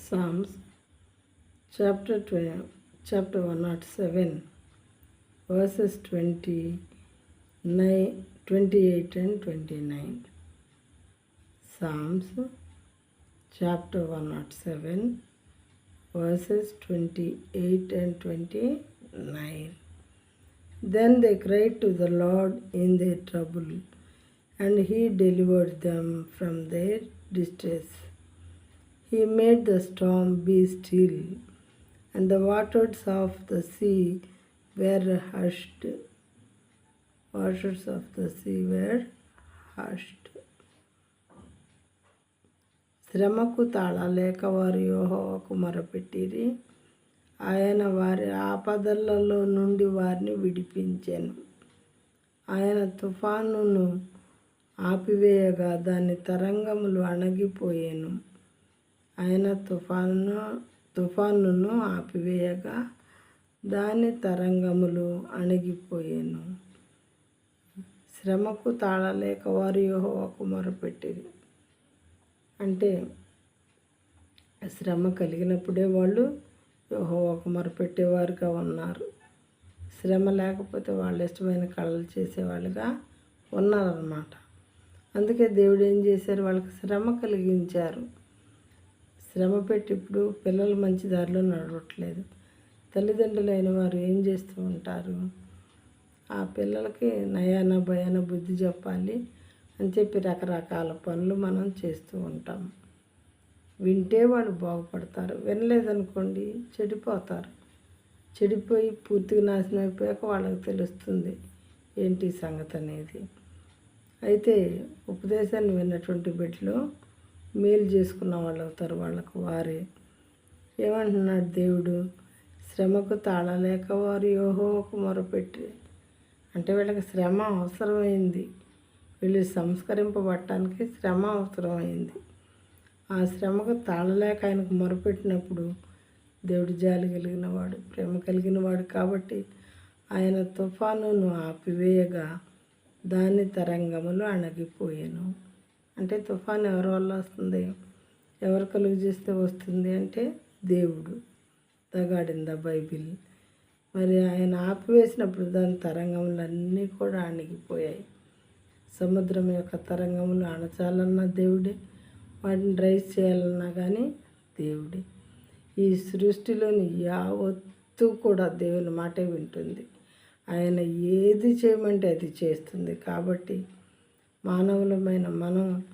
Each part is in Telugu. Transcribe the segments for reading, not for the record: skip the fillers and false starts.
Psalms chapter 107 verses 28 and 29. Psalms chapter 107 verses 28 and 29. Then they cried to the Lord in their trouble, and He delivered them from their distress. He made the storm be still, and the waters of the sea were hushed. Waters of the sea were hushed. శ్రమకు తాళలేక వారు యెహోవాకు మొరపెట్టిరి. ఆయన వారి ఆపదలలో నుండి వారిని విడిపించెను. ఆయన తుఫానును ఆపివేయగా దాని తరంగములు అణగిపోయెను. ఆయన తుఫానును ఆపివేయగా దాని తరంగములు అణిగిపోయెను. శ్రమకు తాళలేక వారు యెహోవాకు మొరపెట్టిరి. అంటే శ్రమ కలిగినప్పుడే వాళ్ళు యెహోవాకు మొరపెట్టేవారుగా ఉన్నారు. శ్రమ లేకపోతే వాళ్ళు ఇష్టమైన కళలు చేసేవాళ్ళుగా ఉన్నారన్నమాట. అందుకే దేవుడు ఏం చేశారు, వాళ్ళకి శ్రమ కలిగించారు. శ్రమ పెట్టి ఇప్పుడు పిల్లలు మంచి దారిలో నడవట్లేదు. తల్లిదండ్రులైన వారు ఏం చేస్తూ ఉంటారు, ఆ పిల్లలకి నయాన భయాన బుద్ధి చెప్పాలి అని చెప్పి రకరకాల పనులు మనం చేస్తూ ఉంటాం. వింటే వాళ్ళు బాగుపడతారు, వినలేదనుకోండి చెడిపోతారు. చెడిపోయి పూర్తిగా నాశనం అయిపోయాక వాళ్ళకి తెలుస్తుంది ఏంటి సంగతి అనేది. అయితే ఉపదేశాన్ని విన్నటువంటి బిడ్డలు మేలు చేసుకున్న వాళ్ళు అవుతారు. వాళ్ళకు వారే ఏమంటున్నాడు దేవుడు, శ్రమకు తాళలేక వారు యెహోవాకు మొరపెట్టి. అంటే వీళ్ళకి శ్రమ అవసరమైంది. వీళ్ళు సంస్కరింపబడటానికి శ్రమ అవసరమైంది. ఆ శ్రమకు తాళలేక ఆయనకు మొరపెట్టినప్పుడు దేవుడు జాలి కలిగిన వాడు, ప్రేమ కలిగిన వాడు కాబట్టి ఆయన తుఫానును ఆపివేయగా దాని తరంగములు అణగిపోయాను. అంటే తుఫాను ఎవరి వల్ల వస్తుంది, ఎవరు కలుగు చేస్తే వస్తుంది అంటే దేవుడు. The God in the Bible. మరి ఆయన ఆపివేసినప్పుడు దాని తరంగములన్నీ కూడా అణిగిపోయాయి. సముద్రం యొక్క తరంగములు అణచాలన్నా దేవుడే, వాటిని రైజ్ చేయాలన్నా కానీ దేవుడే. ఈ సృష్టిలోని యావత్తు కూడా దేవుని మాటే వింటుంది. ఆయన ఏది చేయమంటే అది చేస్తుంది. కాబట్టి మానవులమైన మనం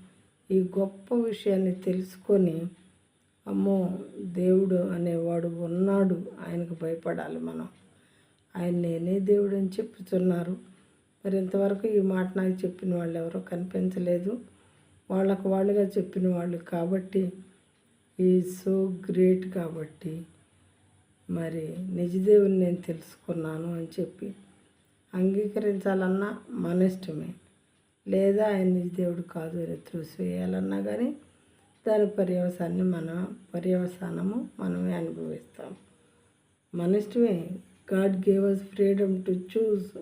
ఈ గొప్ప విషయాన్ని తెలుసుకొని, అమ్మో దేవుడు అనేవాడు ఉన్నాడు, ఆయనకు భయపడాలి మనం. ఆయన నేనే దేవుడు అని చెప్తున్నారు. మరి ఇంతవరకు ఈ మాట నాకు చెప్పిన వాళ్ళు ఎవరో కనిపించలేదు. వాళ్ళకు వాళ్ళుగా చెప్పిన వాళ్ళు కాబట్టి ఈ సో గ్రేట్ కాబట్టి మరి నిజదేవుని నేను తెలుసుకున్నాను అని చెప్పి అంగీకరించాలన్నా మన ఇష్టమే. లేదా ఆయన నిజదేవుడు కాదు అని త్రోసివేయాలన్నా కానీ దాని పర్యవసానము మనమే అనుభవిస్తాం. మన ఇష్టమే. God gave us freedom to choose.